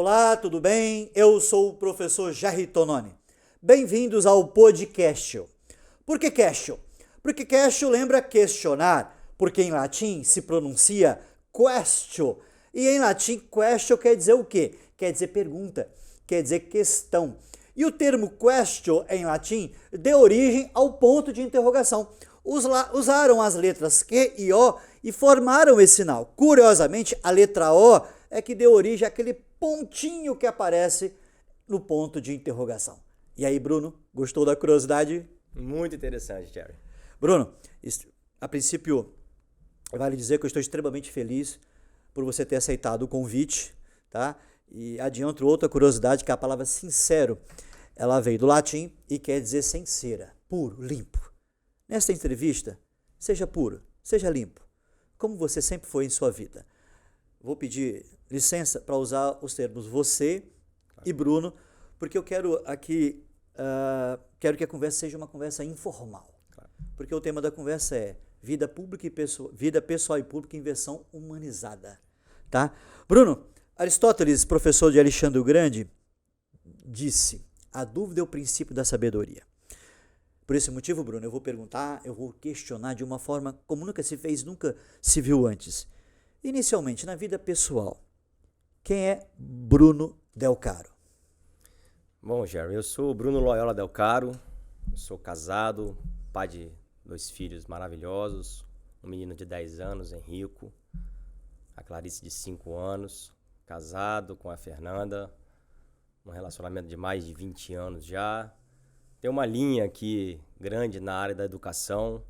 Olá, tudo bem? Eu sou o professor Jerry Tononi. Bem-vindos ao podcast. Por que question? Porque question lembra questionar, porque em latim se pronuncia questio. E em latim, question quer dizer o quê? Quer dizer pergunta, quer dizer questão. E o termo question em latim deu origem ao ponto de interrogação. Usaram as letras Q e O e formaram esse sinal. Curiosamente, a letra O é que deu origem àquele pontinho que aparece no ponto de interrogação. E aí, Bruno, gostou da curiosidade? Muito interessante, Jerry. Bruno, a princípio, vale dizer que eu estou extremamente feliz por você ter aceitado o convite, tá? E adianto outra curiosidade, que a palavra sincero, ela veio do latim e quer dizer sem cera, puro, limpo. Nesta entrevista, seja puro, seja limpo, como você sempre foi em sua vida. Vou pedir licença para usar os termos você e Bruno, porque eu quero aqui, quero que a conversa seja uma conversa informal. Porque o tema da conversa é vida pública e vida pessoal e pública em versão humanizada, tá? Bruno, Aristóteles, professor de Alexandre o Grande, disse: a dúvida é o princípio da sabedoria. Por esse motivo, Bruno, eu vou questionar de uma forma como nunca se fez, nunca se viu antes. Inicialmente, na vida pessoal, quem é Bruno Del Caro? Bom, Jerry, eu sou Bruno Loyola Del Caro, sou casado, pai de 2 filhos maravilhosos, um menino de 10 anos, Henrico, a Clarice de 5 anos, casado com a Fernanda, um relacionamento de mais de 20 anos já. Tenho uma linha aqui grande na área da educação,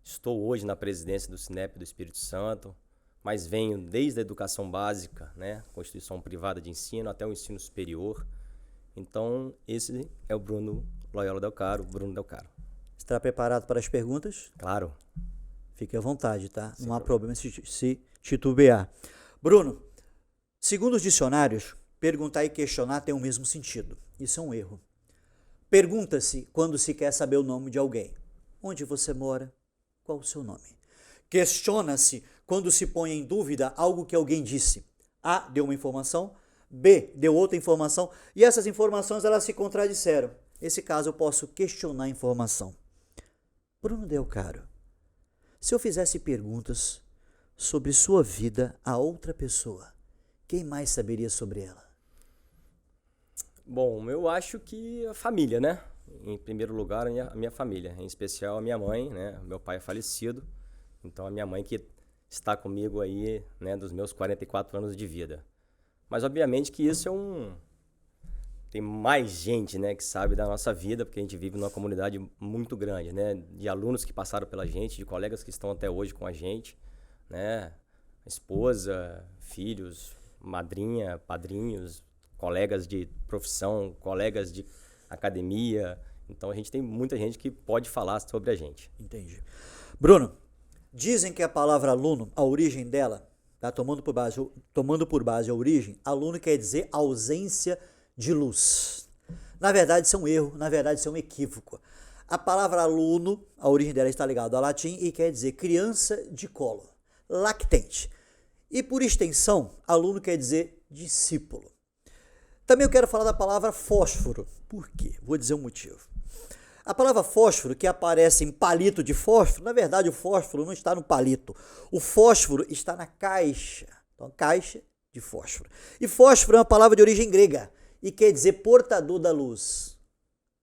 estou hoje na presidência do Cinep do Espírito Santo, mas venho desde a educação básica, né, Constituição Privada de Ensino, até o ensino superior. Então, esse é o Bruno Loyola Del Caro, Bruno Del Caro. Está preparado para as perguntas? Claro. Fique à vontade, tá? Não há problema se titubear. Bruno, segundo os dicionários, perguntar e questionar tem o mesmo sentido. Isso é um erro. Pergunta-se quando se quer saber o nome de alguém. Onde você mora? Qual o seu nome? Questiona-se quando se põe em dúvida algo que alguém disse. A deu uma informação, B deu outra informação, e essas informações elas se contradisseram. Nesse caso eu posso questionar a informação. Bruno Del Caro, se eu fizesse perguntas sobre sua vida a outra pessoa, quem mais saberia sobre ela? Bom, eu acho que a família, né? Em primeiro lugar, a minha família, em especial a minha mãe, né? Meu pai é falecido, então a minha mãe que está comigo aí, né, dos meus 44 anos de vida. Mas obviamente que isso tem mais gente, né, que sabe da nossa vida, porque a gente vive numa comunidade muito grande, né, de alunos que passaram pela gente, de colegas que estão até hoje com a gente, né, esposa, filhos, madrinha, padrinhos, colegas de profissão, colegas de academia. Então a gente tem muita gente que pode falar sobre a gente. Entendi. Bruno, dizem que a palavra aluno, a origem dela, tá? Tomando por base a origem, aluno quer dizer ausência de luz. Na verdade, isso é um erro, na verdade, isso é um equívoco. A palavra aluno, a origem dela está ligada ao latim e quer dizer criança de colo, lactente. E por extensão, aluno quer dizer discípulo. Também eu quero falar da palavra fósforo. Por quê? Vou dizer um motivo. A palavra fósforo, que aparece em palito de fósforo, na verdade o fósforo não está no palito. O fósforo está na caixa. Então, caixa de fósforo. E fósforo é uma palavra de origem grega e quer dizer portador da luz.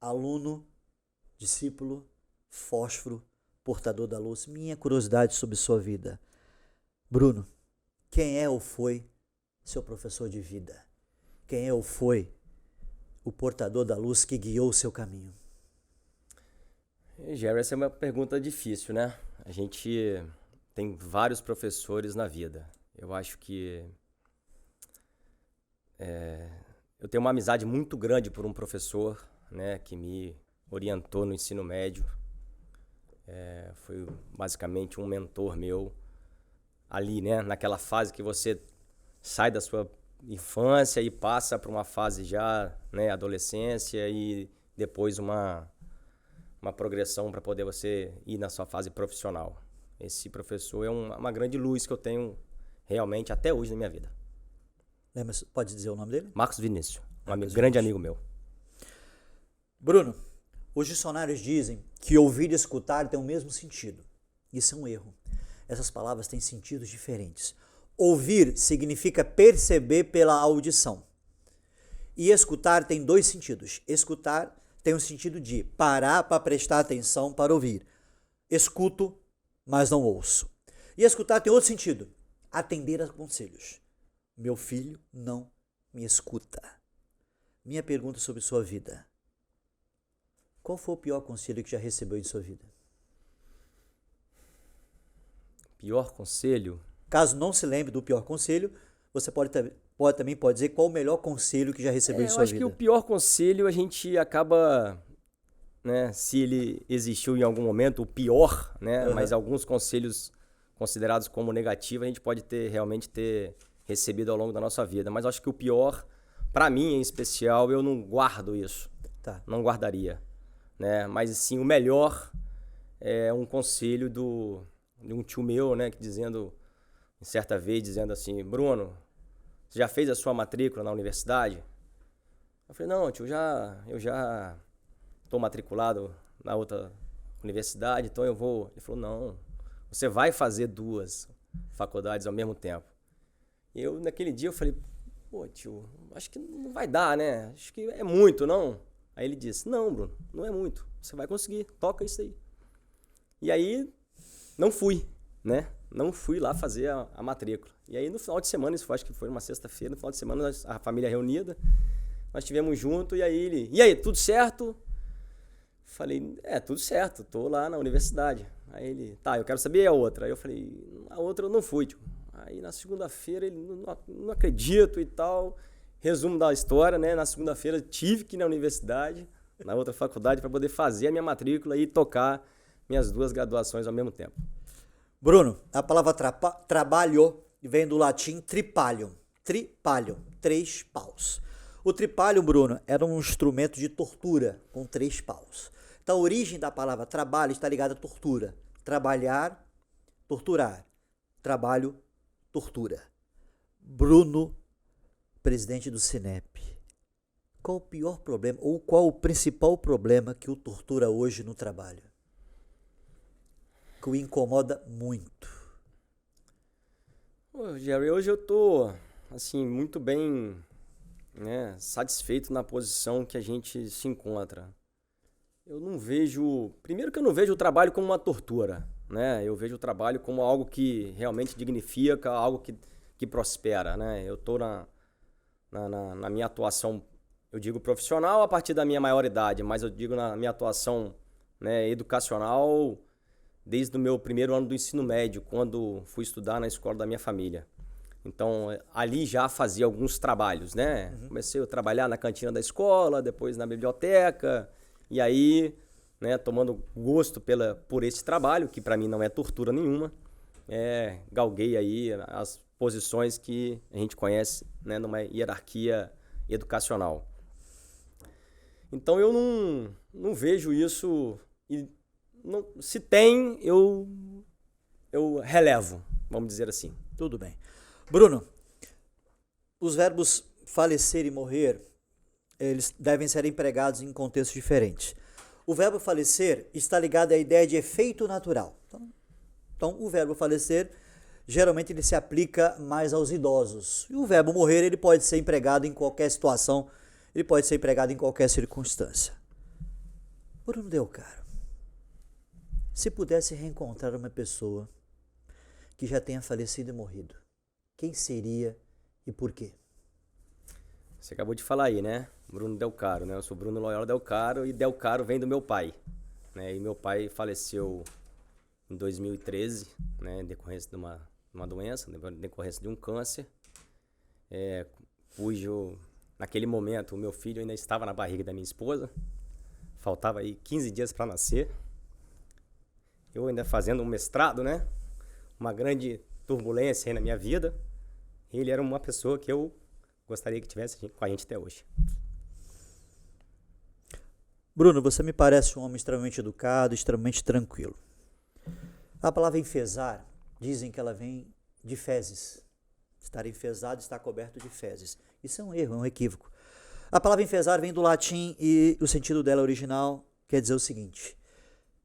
Aluno, discípulo, fósforo, portador da luz. Minha curiosidade sobre sua vida. Bruno, quem é ou foi seu professor de vida? Quem é ou foi o portador da luz que guiou o seu caminho? Jerry, essa é uma pergunta difícil, né? A gente tem vários professores na vida. Eu acho que eu tenho uma amizade muito grande por um professor, né, que me orientou no ensino médio. Foi basicamente um mentor meu ali, né, naquela fase que você sai da sua infância e passa para uma fase já, né, adolescência e depois uma progressão para poder você ir na sua fase profissional. Esse professor é uma grande luz que eu tenho realmente até hoje na minha vida. Lembra, pode dizer o nome dele? Marcos Vinícius, grande amigo meu. Bruno, os dicionários dizem que ouvir e escutar têm o mesmo sentido. Isso é um erro. Essas palavras têm sentidos diferentes. Ouvir significa perceber pela audição. E escutar tem dois sentidos. Escutar tem o sentido de parar para prestar atenção para ouvir. Escuto, mas não ouço. E escutar tem outro sentido. Atender a conselhos. Meu filho não me escuta. Minha pergunta sobre sua vida. Qual foi o pior conselho que já recebeu em sua vida? Pior conselho? Caso não se lembre do pior conselho, você também pode dizer qual o melhor conselho que já recebeu em sua vida. Eu acho que o pior conselho a gente acaba, né, se ele existiu em algum momento, o pior, né, mas alguns conselhos considerados como negativos a gente pode realmente ter recebido ao longo da nossa vida. Mas acho que o pior, para mim em especial, eu não guardo isso. Tá. Não guardaria. Né? Mas sim, o melhor é um conselho de um tio meu, né, certa vez, dizendo assim: Bruno, você já fez a sua matrícula na universidade? Eu falei: não, tio, eu já estou matriculado na outra universidade, então eu vou. Ele falou: não, você vai fazer 2 faculdades ao mesmo tempo. E naquele dia eu falei: pô, tio, acho que não vai dar, né? Acho que é muito, não? Aí ele disse: não, Bruno, não é muito. Você vai conseguir, toca isso aí. E aí, não fui, né? Não fui lá fazer a matrícula. E aí, no final de semana, acho que foi uma sexta-feira, no final de semana, a família reunida, nós estivemos juntos, e aí ele: e aí, tudo certo? Falei: tudo certo, tô lá na universidade. Aí ele: tá, eu quero saber a outra. Aí eu falei: a outra eu não fui, tio. Aí na segunda-feira ele: não acredito e tal. Resumo da história, né? Na segunda-feira tive que ir na universidade, na outra faculdade, para poder fazer a minha matrícula e tocar minhas 2 graduações ao mesmo tempo. Bruno, a palavra trabalho vem do latim tripalium. Tripalium, 3 paus. O tripalium, Bruno, era um instrumento de tortura com 3 paus. Então a origem da palavra trabalho está ligada à tortura. Trabalhar, torturar. Trabalho, tortura. Bruno, presidente do Sinep, qual o pior problema ou qual o principal problema que o tortura hoje no trabalho? Que o incomoda muito. Jerry, hoje eu tô assim muito bem, né, satisfeito na posição que a gente se encontra. Eu não vejo, primeiro que eu não vejo o trabalho como uma tortura, né? Eu vejo o trabalho como algo que realmente dignifica, algo que prospera, né? Eu tô na minha atuação, eu digo profissional a partir da minha maioridade, mas eu digo na minha atuação, né, educacional desde o meu primeiro ano do ensino médio, quando fui estudar na escola da minha família. Então, ali já fazia alguns trabalhos, né? Comecei a trabalhar na cantina da escola, depois na biblioteca, e aí, né, tomando gosto por esse trabalho, que para mim não é tortura nenhuma, galguei aí as posições que a gente conhece, né, numa hierarquia educacional. Então eu não vejo isso, e se tem, eu relevo, vamos dizer assim. Tudo bem. Bruno, os verbos falecer e morrer, eles devem ser empregados em contextos diferentes. O verbo falecer está ligado à ideia de efeito natural. Então o verbo falecer geralmente ele se aplica mais aos idosos. E o verbo morrer, ele pode ser empregado em qualquer situação, ele pode ser empregado em qualquer circunstância. Bruno Delcaro, se pudesse reencontrar uma pessoa que já tenha falecido e morrido, quem seria e por quê? Você acabou de falar aí, né? Bruno Delcaro, né? Eu sou Bruno Loyola Delcaro e Delcaro vem do meu pai, né? E meu pai faleceu em 2013, né? Em decorrência de uma doença, em decorrência de um câncer, cujo, naquele momento, o meu filho ainda estava na barriga da minha esposa, faltava aí 15 dias para nascer, eu ainda fazendo um mestrado, né? Uma grande turbulência aí na minha vida. Ele era uma pessoa que eu gostaria que tivesse com a gente até hoje. Bruno, você me parece um homem extremamente educado, extremamente tranquilo. A palavra enfezar, dizem que ela vem de fezes. Estar enfesado, está coberto de fezes. Isso é um erro, é um equívoco. A palavra enfesar vem do latim e o sentido dela original quer dizer o seguinte: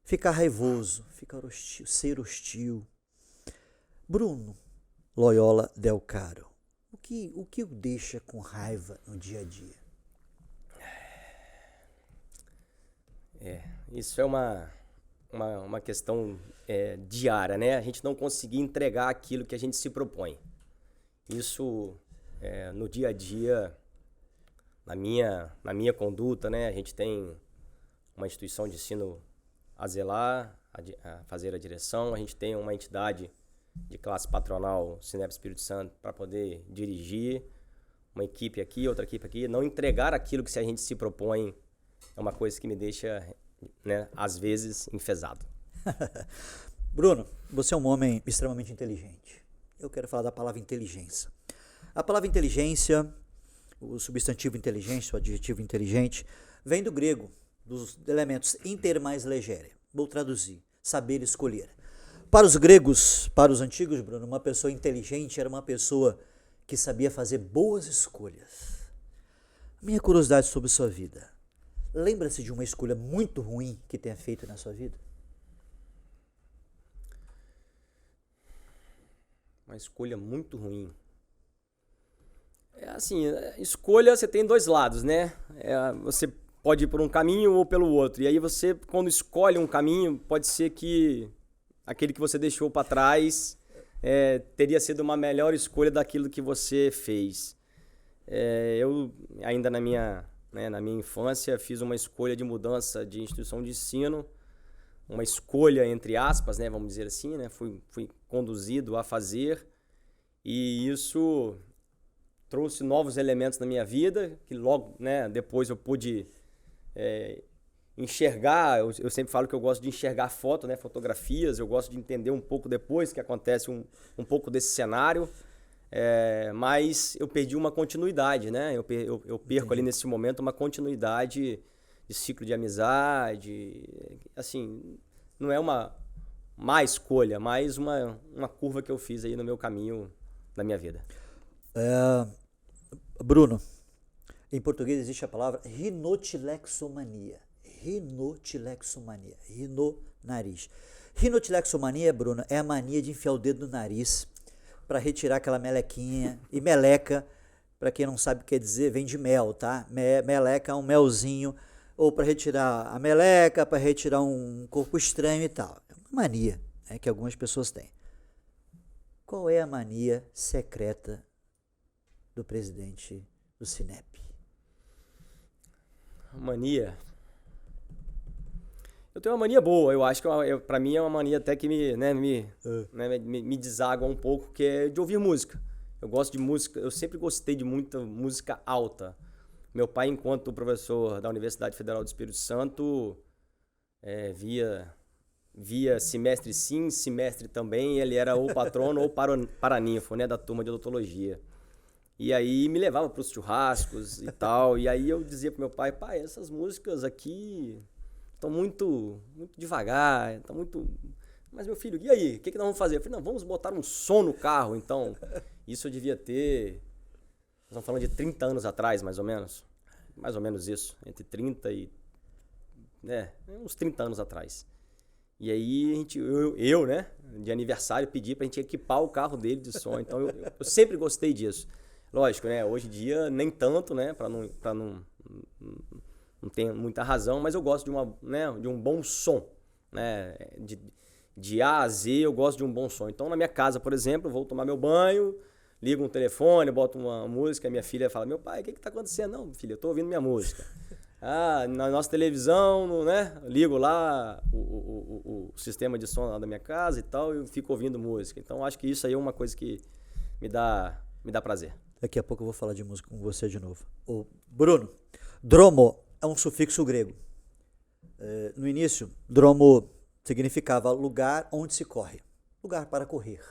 ficar raivoso, ficar hostil, ser hostil. Bruno Loyola Del Caro, o que o deixa com raiva no dia a dia? Isso é uma questão diária, né? A gente não conseguir entregar aquilo que a gente se propõe. Isso, no dia a dia, na minha conduta, né? A gente tem uma instituição de ensino a zelar, a fazer a direção. A gente tem uma entidade de classe patronal, Sinep Espírito Santo, para poder dirigir. Uma equipe aqui, outra equipe aqui. Não entregar aquilo que a gente se propõe é uma coisa que me deixa, né, às vezes, enfesado. Bruno, você é um homem extremamente inteligente. Eu quero falar da palavra inteligência. A palavra inteligência, o substantivo inteligente, o adjetivo inteligente, vem do grego, dos elementos inter mais legere. Vou traduzir, saber escolher. Para os gregos, para os antigos, Bruno, uma pessoa inteligente era uma pessoa que sabia fazer boas escolhas. Minha curiosidade sobre sua vida. Lembra-se de uma escolha muito ruim que tenha feito na sua vida? Uma escolha muito ruim. Escolha, você tem dois lados, né? Você pode ir por um caminho ou pelo outro. E aí você, quando escolhe um caminho, pode ser que aquele que você deixou para trás teria sido uma melhor escolha daquilo que você fez. Eu, ainda na minha infância, fiz uma escolha de mudança de instituição de ensino, uma escolha entre aspas, né, vamos dizer assim, né? Fui conduzido a fazer, e isso trouxe novos elementos na minha vida, que logo, né, depois eu pude enxergar. Eu sempre falo que eu gosto de enxergar foto, né, fotografias, eu gosto de entender um pouco depois que acontece um pouco desse cenário, mas eu perdi uma continuidade, né? Eu perco ali nesse momento uma continuidade de ciclo de amizade. Assim, não é uma má escolha, mas uma curva que eu fiz aí no meu caminho da minha vida. Bruno, em português existe a palavra rinotilexomania. Rinotilexomania, nariz. Rinotilexomania, Bruno, é a mania de enfiar o dedo no nariz para retirar aquela melequinha. E meleca, para quem não sabe o que quer dizer, vem de mel, tá? Meleca é um melzinho, ou para retirar a meleca, para retirar um corpo estranho e tal. É uma mania, que algumas pessoas têm. Qual é a mania secreta do presidente do Sinep? Mania? Eu tenho uma mania boa, eu acho que pra mim é uma mania até que me deságua um pouco, que é de ouvir música. Eu gosto de música, eu sempre gostei de muita música alta. Meu pai, enquanto professor da Universidade Federal do Espírito Santo, via semestre sim, semestre também, ele era ou patrono ou paraninfo, né, da turma de odontologia. E aí me levava para os churrascos e tal, e aí eu dizia pro meu pai, essas músicas aqui estão muito devagar, estão muito... Mas, meu filho, e aí? O que nós vamos fazer? Eu falei, não, vamos botar um som no carro, então. Isso eu devia ter... Nós estamos falando de 30 anos atrás, mais ou menos. Mais ou menos isso. Entre 30 e... uns 30 anos atrás. E aí, eu, né, de aniversário, pedi pra gente equipar o carro dele de som. Então, eu sempre gostei disso. Lógico, né, hoje em dia, nem tanto, né, pra não tem muita razão, mas eu gosto de um bom som, né? De A a Z eu gosto de um bom som. Então, na minha casa, por exemplo, eu vou tomar meu banho, ligo um telefone, boto uma música, minha filha fala, meu pai, o que tá acontecendo? Não, filha, eu tô ouvindo minha música. Na nossa televisão, né? Ligo lá o sistema de som lá da minha casa e tal, e eu fico ouvindo música. Então, acho que isso aí é uma coisa que me dá prazer. Daqui a pouco eu vou falar de música com você de novo. Bruno, dromo é um sufixo grego. No início, dromo significava lugar onde se corre, lugar para correr.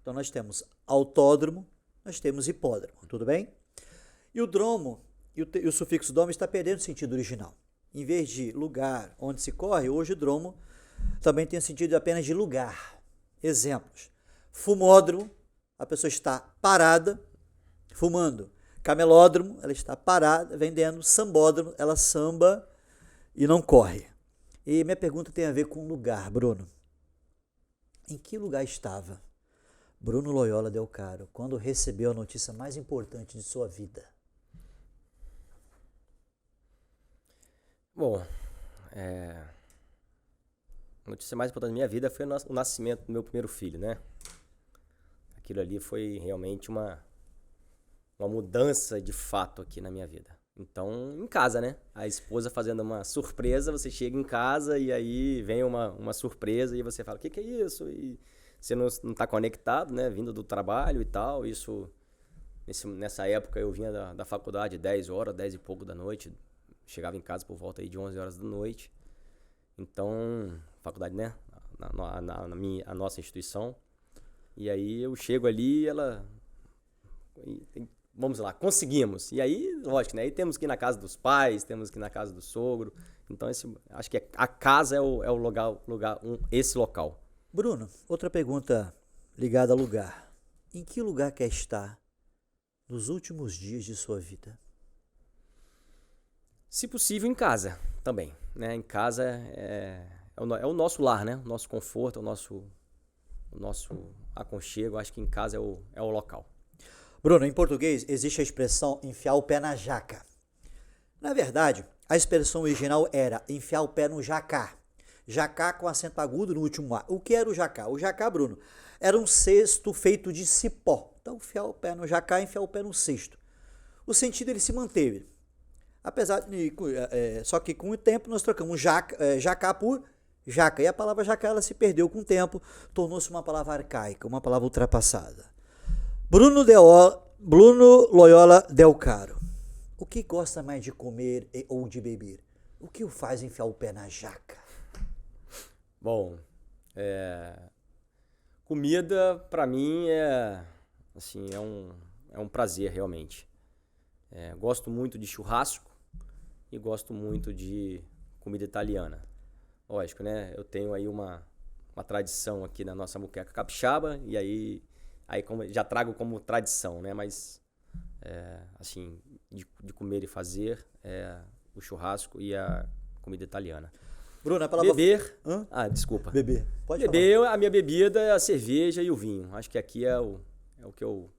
Então nós temos autódromo, nós temos hipódromo, tudo bem? E o dromo, e o sufixo domo está perdendo o sentido original. Em vez de lugar onde se corre, hoje o dromo também tem o sentido apenas de lugar. Exemplos: fumódromo, a pessoa está parada, fumando. Camelódromo, ela está parada, vendendo. Sambódromo, ela samba e não corre. E minha pergunta tem a ver com lugar, Bruno. Em que lugar estava Bruno Loyola Del Caro quando recebeu a notícia mais importante de sua vida? Bom, a notícia mais importante da minha vida foi o nascimento do meu primeiro filho, né? Aquilo ali foi realmente uma mudança de fato aqui na minha vida. Então, em casa, né? A esposa fazendo uma surpresa, você chega em casa e aí vem uma surpresa e você fala, o que é isso? E você não tá conectado, né? Vindo do trabalho e tal. Isso, nessa época eu vinha da faculdade 10 horas, 10 e pouco da noite. Chegava em casa por volta aí de 11 horas da noite. Então, faculdade, né? A nossa instituição. E aí eu chego ali e ela... Vamos lá, conseguimos. E aí, lógico, né? Aí temos que ir na casa dos pais, temos que ir na casa do sogro. Então, acho que a casa é o esse local. Bruno, outra pergunta ligada ao lugar. Em que lugar quer estar nos últimos dias de sua vida? Se possível, em casa também, né? Em casa é o nosso lar, né? O nosso conforto, o nosso aconchego. Acho que em casa é o local. Bruno, em português existe a expressão enfiar o pé na jaca. Na verdade, a expressão original era enfiar o pé no jacá. Jacá com acento agudo no último A. O que era o jacá? O jacá, Bruno, era um cesto feito de cipó. Então, enfiar o pé no jacá, enfiar o pé no cesto. O sentido ele se manteve. Apesar de, só que com o tempo nós trocamos jacá por jaca. E a palavra jacá ela se perdeu com o tempo, tornou-se uma palavra arcaica, uma palavra ultrapassada. Bruno Loyola Del Caro. O que gosta mais de comer ou de beber? O que o faz enfiar o pé na jaca? Bom, comida para mim é um prazer realmente. Gosto muito de churrasco e gosto muito de comida italiana. Lógico, né? Eu tenho aí uma tradição aqui na nossa muqueca capixaba e aí já trago como tradição, né? Mas, de comer e fazer, o churrasco e a comida italiana. Bruno, a palavra... Beber... Hã? Desculpa. Beber. Pode Beber, a minha bebida é a cerveja e o vinho. Acho que aqui é o que eu...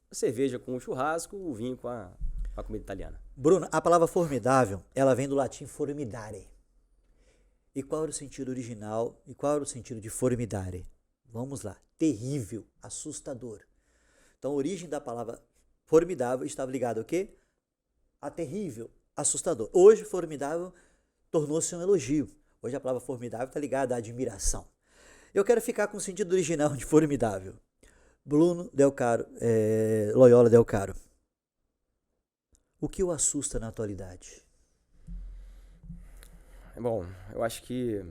A cerveja com o churrasco, o vinho com a comida italiana. Bruno, a palavra formidável, ela vem do latim formidare. E qual era o sentido original e qual era o sentido de formidare? Vamos lá. Terrível, assustador. Então, a origem da palavra formidável estava ligada ao quê? A terrível, assustador. Hoje, formidável tornou-se um elogio. Hoje, a palavra formidável está ligada à admiração. Eu quero ficar com o sentido original de formidável. Bruno Del Caro, Loyola Del Caro. O que o assusta na atualidade? Bom, eu acho que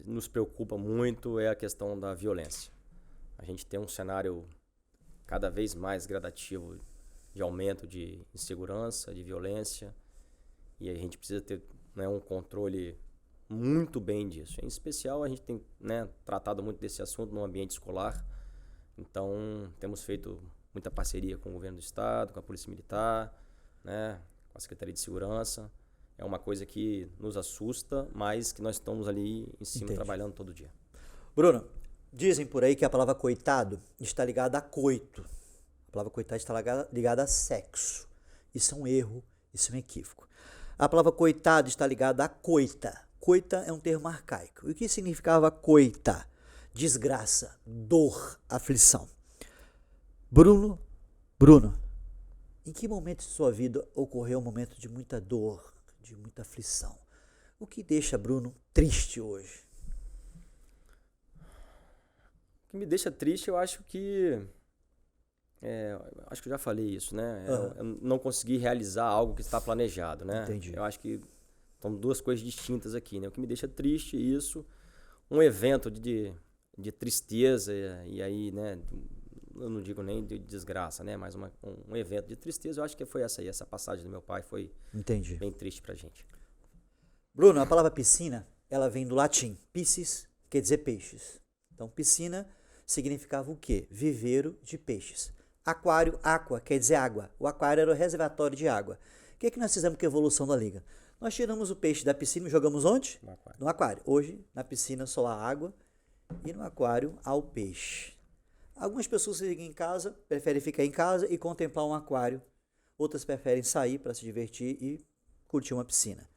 nos preocupa muito é a questão da violência. A gente tem um cenário cada vez mais gradativo de aumento de insegurança, de violência, e a gente precisa ter, né, um controle muito bem disso. Em especial, a gente tem, né, tratado muito desse assunto no ambiente escolar, então temos feito muita parceria com o governo do estado, com a Polícia Militar, né, com a Secretaria de Segurança. É uma coisa que nos assusta, mas que nós estamos ali em cima trabalhando todo dia. Bruno, dizem por aí que a palavra coitado está ligada a coito. A palavra coitado está ligada a sexo. Isso é um erro, isso é um equívoco. A palavra coitado está ligada a coita. Coita é um termo arcaico. E o que significava coita? Desgraça, dor, aflição. Bruno, em que momento de sua vida ocorreu um momento de muita dor, de muita aflição? O que deixa Bruno triste hoje? O que me deixa triste, eu acho que... acho que eu já falei isso, né? Eu não consegui realizar algo que está planejado, né? Entendi. Eu acho que são duas coisas distintas aqui, né? O que me deixa triste é isso, um evento de tristeza, e aí, né? Eu não digo nem de desgraça, né? Mas um evento de tristeza, eu acho que foi essa aí. Essa passagem do meu pai foi bem triste pra gente. Bruno, a palavra piscina, ela vem do latim. Piscis quer dizer peixes. Então, piscina significava o quê? Viveiro de peixes. Aquário, aqua, quer dizer água. O aquário era o reservatório de água. O que nós fizemos com a evolução da liga? Nós tiramos o peixe da piscina e jogamos onde? No aquário. No aquário. Hoje, na piscina só há água e no aquário há o peixe. Algumas pessoas ficam em casa, preferem ficar em casa e contemplar um aquário. Outras preferem sair para se divertir e curtir uma piscina.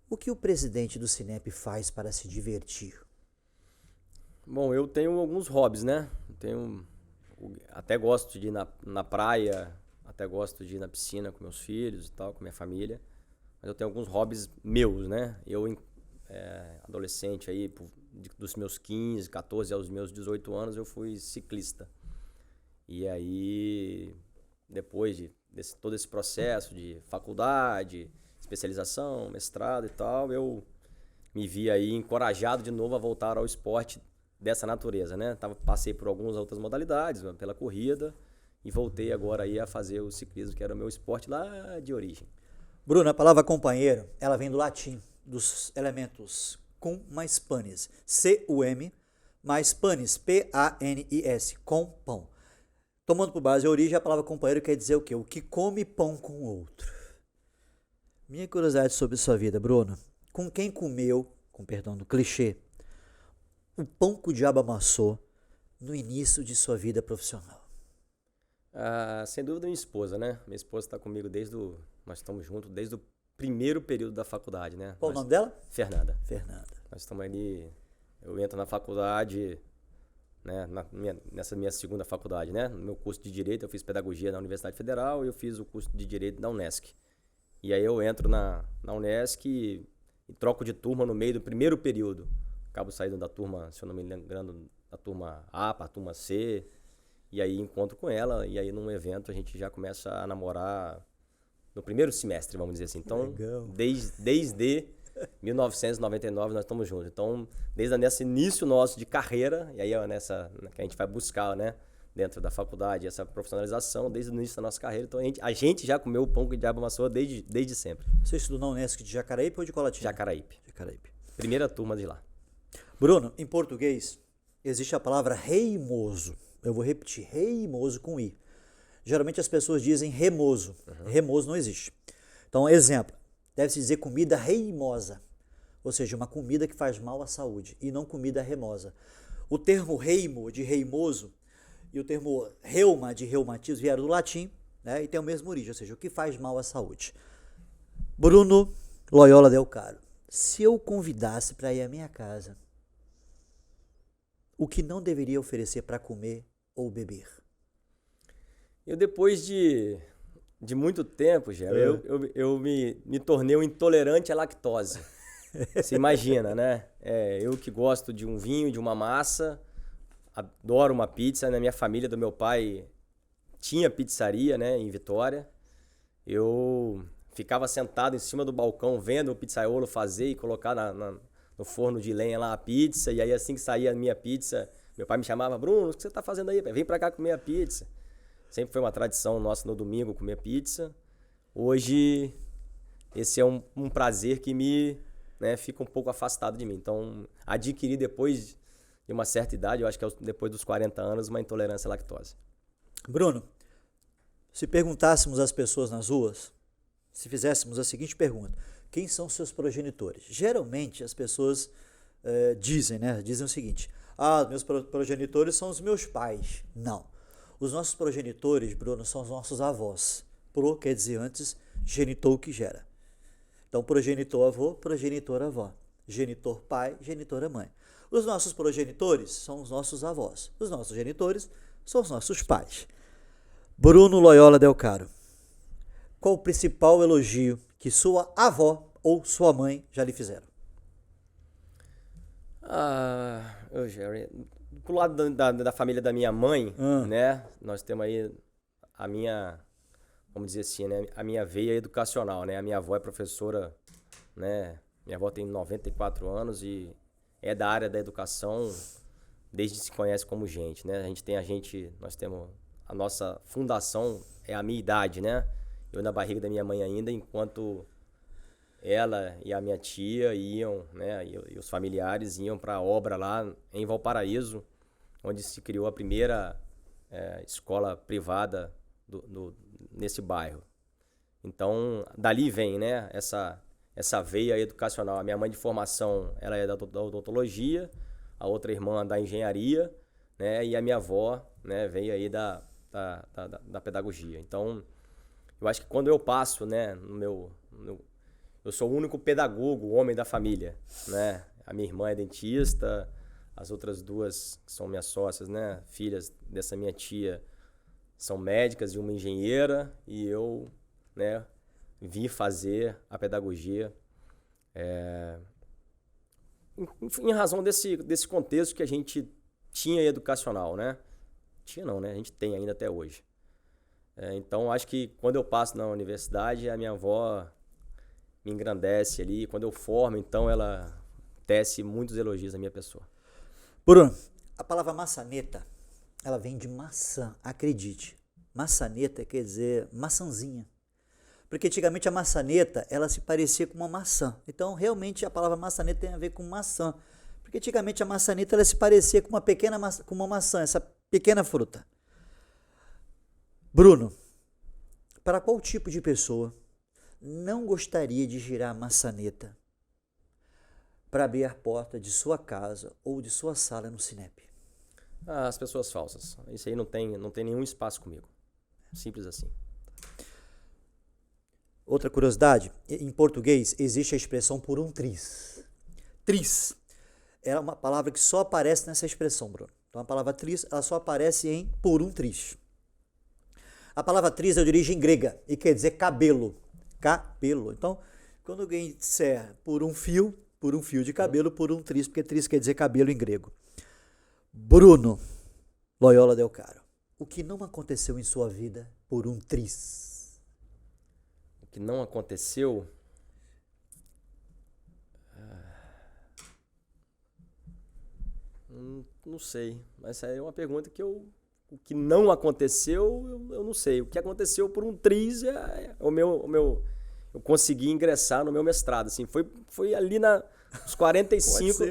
O que o presidente do Cinep faz para se divertir? Bom, eu tenho alguns hobbies, né? Até gosto de ir na praia, até gosto de ir na piscina com meus filhos e tal, com minha família. Mas eu tenho alguns hobbies meus, né? Adolescente aí, dos meus 15, 14 aos meus 18 anos, eu fui ciclista. E aí, depois de todo esse processo de faculdade, especialização, mestrado e tal, eu me vi aí encorajado de novo a voltar ao esporte dessa natureza, né? Passei por algumas outras modalidades, pela corrida, e voltei agora aí a fazer o ciclismo, que era o meu esporte lá de origem. Bruno, a palavra companheiro, ela vem do latim, dos elementos cum mais panis, C-U-M, mais panis, P-A-N-I-S, com pão. Tomando por base a origem, a palavra companheiro quer dizer o quê? O que come pão com o outro. Minha curiosidade sobre sua vida, Bruno. Com quem comeu, com perdão do clichê, o pão que o diabo amassou no início de sua vida profissional? Sem dúvida, minha esposa, né? Minha esposa está comigo nós estamos juntos desde o primeiro período da faculdade, né? Qual o nome dela? Fernanda. Fernanda. Nós estamos ali, eu entro na faculdade, né? Nessa minha segunda faculdade, né? No meu curso de Direito, eu fiz Pedagogia na Universidade Federal e eu fiz o curso de Direito na Unesc. E aí eu entro na Unesc e troco de turma no meio do primeiro período. Acabo saindo da turma, se eu não me engano, da turma A para a turma C. E aí encontro com ela e aí num evento a gente já começa a namorar no primeiro semestre, vamos dizer assim. Então, desde 1999 nós estamos juntos. Então, desde nesse início nosso de carreira, e aí é nessa que a gente vai buscar, né, dentro da faculdade, essa profissionalização, desde o início da nossa carreira. Então, a gente já comeu o pão que o diabo amassou desde sempre. Você estudou na Unesc de Jacaraípe ou de Colatina? Jacaraípe. Jacaraípe. Primeira turma de lá. Bruno, em português, existe a palavra reimoso. Eu vou repetir, reimoso com I. Geralmente as pessoas dizem remoso. Remoso não existe. Então, exemplo, deve-se dizer comida reimosa, ou seja, uma comida que faz mal à saúde, e não comida remosa. O termo reimo, de reimoso, e o termo reuma, de reumatismo, vieram do latim, né, e tem a mesma origem, ou seja, o que faz mal à saúde. Bruno Loyola Del Caro, se eu convidasse para ir à minha casa, o que não deveria oferecer para comer ou beber? Eu, depois de muito tempo, Gero, eu me tornei um intolerante à lactose. Você imagina, né? Eu que gosto de um vinho, de uma massa, adoro uma pizza. Na minha família, do meu pai, tinha pizzaria, né, em Vitória. Eu ficava sentado em cima do balcão vendo o pizzaiolo fazer e colocar no forno de lenha lá a pizza. E aí, assim que saía a minha pizza, meu pai me chamava: Bruno, o que você tá fazendo aí? Vem pra cá comer a pizza. Sempre foi uma tradição nossa no domingo comer pizza. Hoje, esse é um prazer que fica um pouco afastado de mim. Então, adquiri depois de uma certa idade, eu acho que é depois dos 40 anos, uma intolerância à lactose. Bruno, se perguntássemos às pessoas nas ruas, se fizéssemos a seguinte pergunta: quem são seus progenitores? Geralmente as pessoas dizem o seguinte: meus progenitores são os meus pais. Não. Os nossos progenitores, Bruno, são os nossos avós. Pro quer dizer antes, genitor que gera. Então, progenitor avô, progenitor avó. Genitor pai, genitora mãe. Os nossos progenitores são os nossos avós. Os nossos genitores são os nossos pais. Bruno Loyola Del Caro, qual o principal elogio que sua avó ou sua mãe já lhe fizeram? Jerry, pro lado da família da minha mãe, né, nós temos aí a minha, vamos dizer assim, né, a minha veia educacional, né, a minha avó é professora, né, minha avó tem 94 anos e é da área da educação desde que se conhece como gente, né, nós temos a nossa fundação, é a minha idade, né, eu na barriga da minha mãe ainda, enquanto ela e a minha tia iam, né, e os familiares iam para a obra lá em Valparaíso, onde se criou a primeira escola privada nesse bairro. Então, dali vem, né, essa veia educacional. A minha mãe de formação, ela é da odontologia, a outra irmã da engenharia, né, e a minha avó, né, veio aí da pedagogia. Então, eu acho que quando eu passo, né, eu sou o único pedagogo, homem da família, né? A minha irmã é dentista, as outras duas, que são minhas sócias, né, filhas dessa minha tia, são médicas e uma engenheira, e eu, né, vim fazer a pedagogia em razão desse contexto que a gente tinha educacional, né? Tinha não, né? A gente tem ainda até hoje. Então, acho que quando eu passo na universidade, a minha avó me engrandece ali. Quando eu formo, então, ela tece muitos elogios à minha pessoa. Bruno, a palavra maçaneta, ela vem de maçã, acredite. Maçaneta quer dizer maçãzinha. Porque antigamente a maçaneta, ela se parecia com uma maçã. Então, realmente, a palavra maçaneta tem a ver com maçã. Porque antigamente a maçaneta, ela se parecia com uma maçã, essa pequena fruta. Bruno, para qual tipo de pessoa não gostaria de girar a maçaneta para abrir a porta de sua casa ou de sua sala no Cinep? As pessoas falsas. Isso aí não tem nenhum espaço comigo. Simples assim. Outra curiosidade, em português existe a expressão por um triz. Triz é uma palavra que só aparece nessa expressão, Bruno. Então a palavra triz, ela só aparece em por um triz. A palavra triz é de origem grega e quer dizer cabelo. Cabelo. Então, quando alguém disser por um fio de cabelo, por um triz, porque triz quer dizer cabelo em grego. Bruno Loyola Del Caro, o que não aconteceu em sua vida por um triz? O que não aconteceu? Não sei, mas essa é uma pergunta que o que não aconteceu, eu não sei. O que aconteceu por um triz eu consegui ingressar no meu mestrado, assim, foi ali nos 45,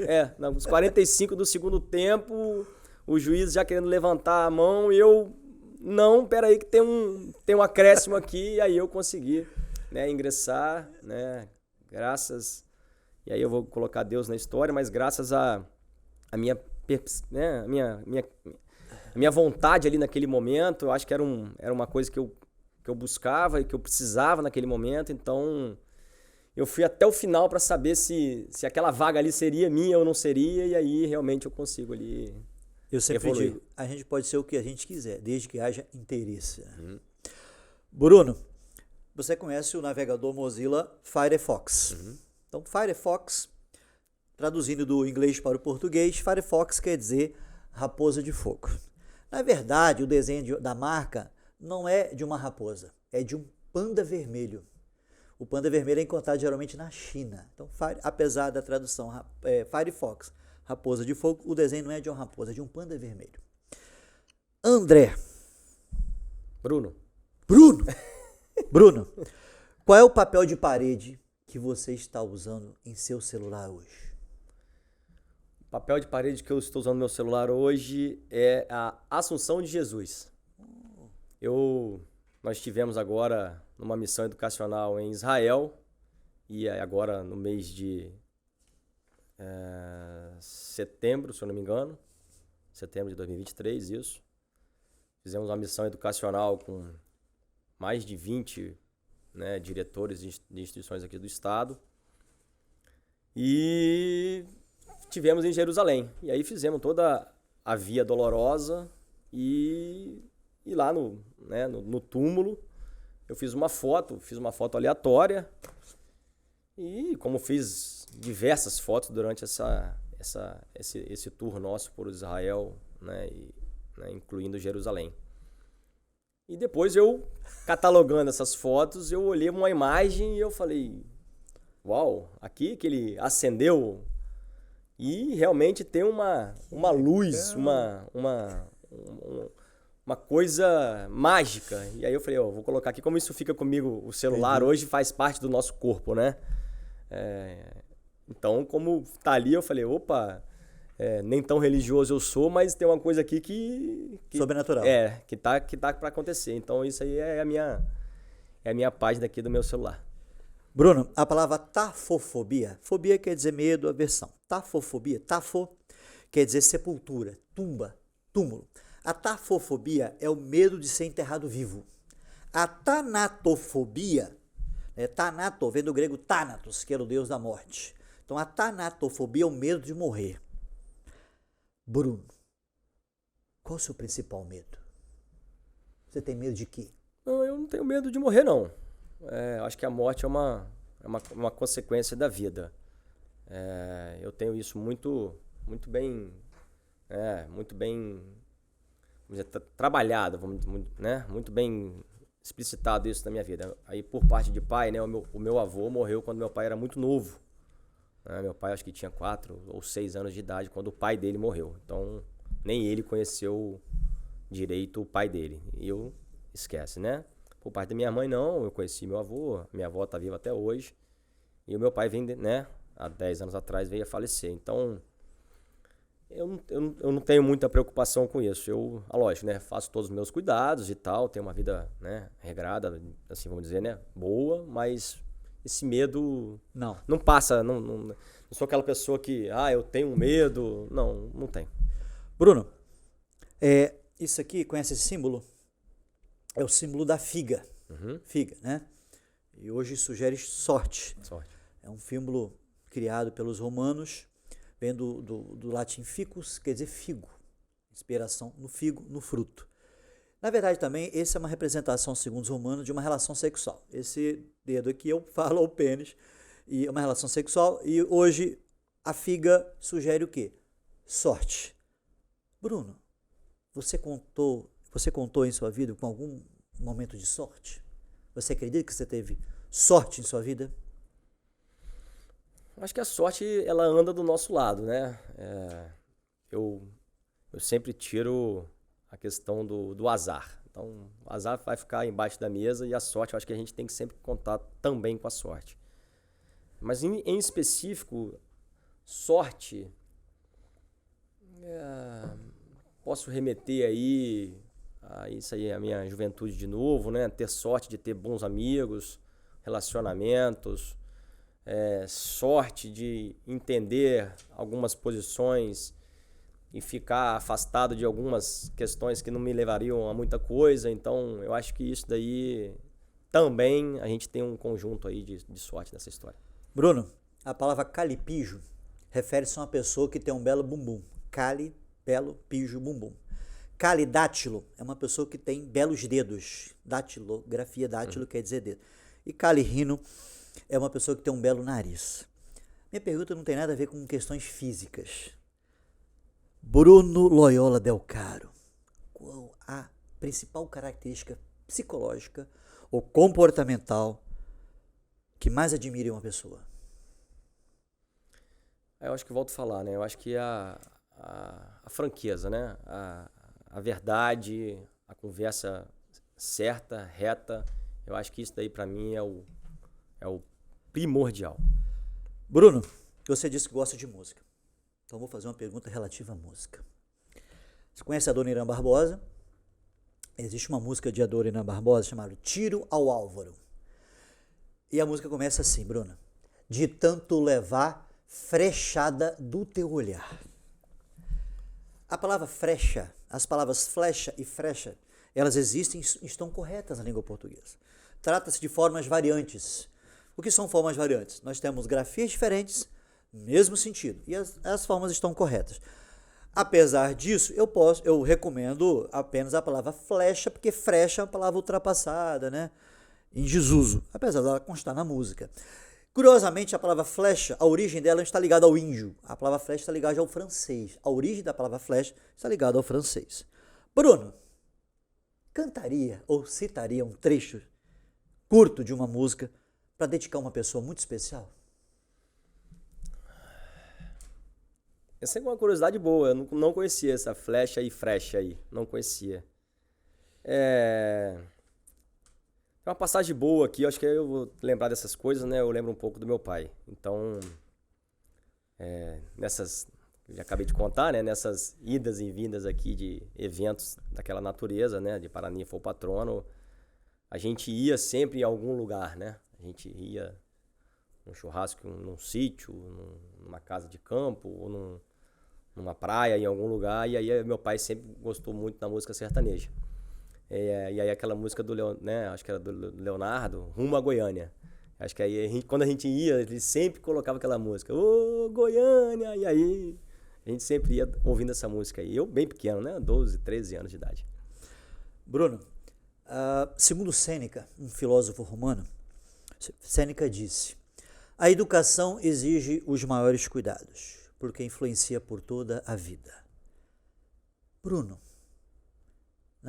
nos 45 do segundo tempo, o juiz já querendo levantar a mão e eu, não, peraí que tem um acréscimo aqui, e aí eu consegui, né, ingressar, né, graças, e aí eu vou colocar Deus na história, mas graças a minha, né, a minha vontade ali naquele momento, eu acho que era uma coisa que eu buscava e que eu precisava naquele momento, então eu fui até o final para saber se aquela vaga ali seria minha ou não seria, e aí realmente eu consigo ali eu sempre evoluir. digo, a gente pode ser o que a gente quiser, desde que haja interesse. Bruno, você conhece o navegador Mozilla Firefox. Então, Firefox, traduzindo do inglês para o português, Firefox quer dizer raposa de fogo. Na verdade, o desenho da marca não é de uma raposa, é de um panda vermelho. O panda vermelho é encontrado geralmente na China. Então, apesar da tradução Firefox, raposa de fogo, o desenho não é de uma raposa, é de um panda vermelho. André. Bruno, qual é o papel de parede que você está usando em seu celular hoje? o papel de parede que eu estou usando no meu celular hoje é a Assunção de Jesus. Nós estivemos agora numa missão educacional em Israel, e agora no mês de setembro, se eu não me engano, setembro de 2023, isso. Fizemos uma missão educacional com mais de 20, né, diretores de instituições aqui do estado, e tivemos em Jerusalém. E aí fizemos toda a Via Dolorosa e lá no túmulo eu fiz uma foto aleatória, e como fiz diversas fotos durante esse tour nosso por Israel, né, incluindo Jerusalém. E depois eu, catalogando essas fotos, eu olhei uma imagem e eu falei, uau, aqui que ele acendeu, e realmente tem uma luz, uma coisa mágica. E aí eu falei, vou colocar aqui, como isso fica comigo, o celular hoje faz parte do nosso corpo, né? Então, como tá ali, eu falei, opa, Nem tão religioso eu sou, mas tem uma coisa aqui que Sobrenatural. que tá para acontecer. Então isso aí é a minha página aqui do meu celular. Bruno, a palavra tafofobia, fobia quer dizer medo, aversão. Tafofobia, tafo quer dizer sepultura, tumba, túmulo. A tafofobia é o medo de ser enterrado vivo. A tanatofobia, tanato vem do grego thanatos, que era o deus da morte. Então a tanatofobia é o medo de morrer. Bruno, qual o seu principal medo? Você tem medo de quê? Não, eu não tenho medo de morrer, não. Acho que a morte é uma consequência da vida. Eu tenho isso muito bem, muito bem, vamos dizer, trabalhado, né? Muito bem explicitado isso na minha vida. Aí por parte de pai, né? O meu avô morreu quando meu pai era muito novo. Meu pai acho que tinha 4 ou 6 anos de idade quando o pai dele morreu. Então nem ele conheceu direito o pai dele. E eu esquece, né? Por parte da minha mãe, não. Eu conheci meu avô. Minha avó está viva até hoje. E o meu pai vem, né? Há 10 anos atrás veio a falecer. Então, eu não tenho muita preocupação com isso. Lógico, né? Faço todos os meus cuidados e tal. Tenho uma vida, né? Regrada, assim, vamos dizer, né? Boa, mas esse medo não passa. Não sou aquela pessoa que, eu tenho medo. Não tenho. Bruno, isso aqui, conhece esse símbolo? É o símbolo da figa. Uhum. Figa, né? E hoje sugere sorte. Sorte. É um símbolo criado pelos romanos, vem do latim ficus, quer dizer figo. Inspiração no figo, no fruto. Na verdade, também, esse é uma representação, segundo os romanos, de uma relação sexual. Esse dedo aqui eu falo o pênis, e é uma relação sexual, e hoje a figa sugere o quê? Sorte. Bruno, você contou em sua vida com algum momento de sorte? Você acredita que você teve sorte em sua vida? Acho que a sorte, ela anda do nosso lado, né? Eu sempre tiro a questão do azar. Então, o azar vai ficar embaixo da mesa e a sorte, eu acho que a gente tem que sempre contar também com a sorte. Mas, em específico, sorte, posso remeter aí a isso aí, a minha juventude de novo, né? Ter sorte de ter bons amigos, relacionamentos, sorte de entender algumas posições e ficar afastado de algumas questões que não me levariam a muita coisa. Então, eu acho que isso daí também a gente tem um conjunto aí de sorte nessa história. Bruno, a palavra calipijo refere-se a uma pessoa que tem um belo bumbum. Cali, belo, pijo, bumbum. Calidátilo é uma pessoa que tem belos dedos. Datilografia, dátilo quer dizer dedo. E calirrino é uma pessoa que tem um belo nariz. Minha pergunta não tem nada a ver com questões físicas. Bruno Loyola Del Caro, qual a principal característica psicológica ou comportamental que mais admira em uma pessoa? Eu acho que volto a falar, né? Eu acho que a franqueza, né? A verdade, a conversa certa, reta, eu acho que isso daí para mim é o primordial. Bruno, você disse que gosta de música. Então vou fazer uma pergunta relativa à música. Você conhece a Dona Irã Barbosa? Existe uma música de Dona Irã Barbosa chamada Tiro ao Álvaro. E a música começa assim, Bruno. De tanto levar frechada do teu olhar. A palavra frecha, as palavras flecha e frecha, elas existem e estão corretas na língua portuguesa. Trata-se de formas variantes. O que são formas variantes? Nós temos grafias diferentes, mesmo sentido, e as formas estão corretas. Apesar disso, eu recomendo apenas a palavra flecha, porque frecha é uma palavra ultrapassada, né? Em desuso, apesar dela constar na música. Curiosamente, a palavra flecha, a origem dela está ligada ao índio. A palavra flecha está ligada ao francês. A origem da palavra flecha está ligada ao francês. Bruno, cantaria ou citaria um trecho curto de uma música para dedicar a uma pessoa muito especial? Essa é uma curiosidade boa, eu não conhecia essa flecha e frecha aí, não conhecia. Tem uma passagem boa aqui, eu acho que eu vou lembrar dessas coisas, né? Eu lembro um pouco do meu pai. Então, nessas eu já acabei de contar, né? Nessas idas e vindas aqui de eventos daquela natureza, né? De Paranifa ou Patrono, a gente ia sempre em algum lugar, né? A gente ia num churrasco, num sítio, numa casa de campo, ou numa praia, em algum lugar. E aí meu pai sempre gostou muito da música sertaneja. E aí aquela música né? Acho que era do Leonardo, Rumo a Goiânia. Acho que aí quando a gente ia, ele sempre colocava aquela música, ô Goiânia, e aí a gente sempre ia ouvindo essa música aí. Eu bem pequeno, né? 12, 13 anos de idade. Bruno, segundo Sêneca, um filósofo romano, Sêneca disse: a educação exige os maiores cuidados, porque influencia por toda a vida. Bruno,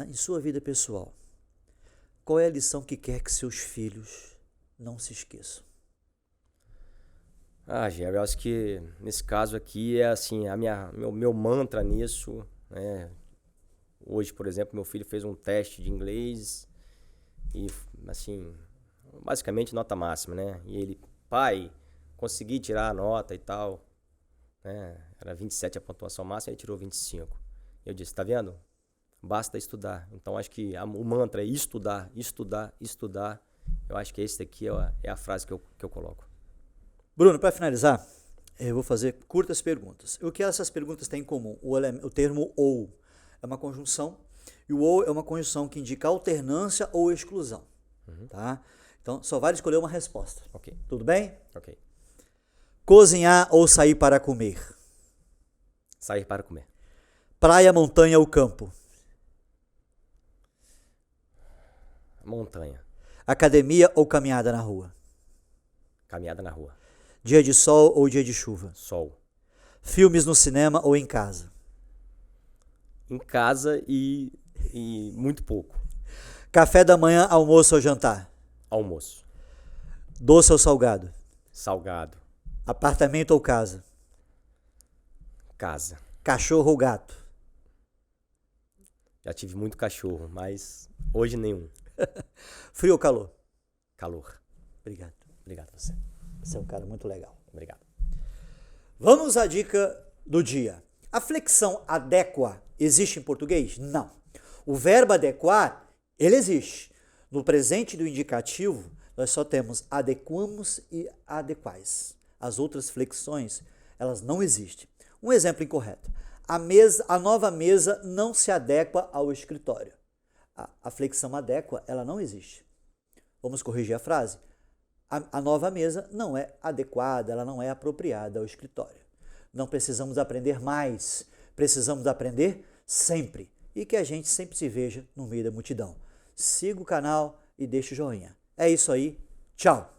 em sua vida pessoal, qual é a lição que quer que seus filhos não se esqueçam? Gerry, eu acho que nesse caso aqui é assim, meu mantra nisso, né? Hoje, por exemplo, meu filho fez um teste de inglês e, assim, basicamente nota máxima, né? E ele, pai, consegui tirar a nota e tal, né? Era 27 a pontuação máxima, ele tirou 25. Eu disse, tá vendo? Basta estudar. Então, acho que o mantra é estudar, estudar, estudar. Eu acho que esse daqui é a frase que eu coloco. Bruno, para finalizar, eu vou fazer curtas perguntas. O que essas perguntas têm em comum? O termo ou é uma conjunção, e o ou é uma conjunção que indica alternância ou exclusão. Tá? Então, só vale escolher uma resposta. Ok. Tudo bem? Ok. Cozinhar ou sair para comer? Sair para comer. Praia, montanha ou campo? Montanha. Academia ou caminhada na rua? Caminhada na rua. Dia de sol ou dia de chuva? Sol. Filmes no cinema ou em casa? Em casa e muito pouco. Café da manhã, almoço ou jantar? Almoço. Doce ou salgado? Salgado. Apartamento ou casa? Casa. Cachorro ou gato? Já tive muito cachorro, mas hoje nenhum. Frio ou calor? Calor. Obrigado. Obrigado a você. Você é um cara muito legal. Obrigado. Vamos à dica do dia. A flexão adequa existe em português? Não. O verbo adequar, ele existe. No presente do indicativo, nós só temos adequamos e adequais. As outras flexões, elas não existem. Um exemplo incorreto. A nova mesa não se adequa ao escritório. A flexão adequa, ela não existe. Vamos corrigir a frase. A nova mesa não é adequada, ela não é apropriada ao escritório. Não precisamos aprender mais, precisamos aprender sempre. E que a gente sempre se veja no meio da multidão. Siga o canal e deixe o joinha. É isso aí, tchau!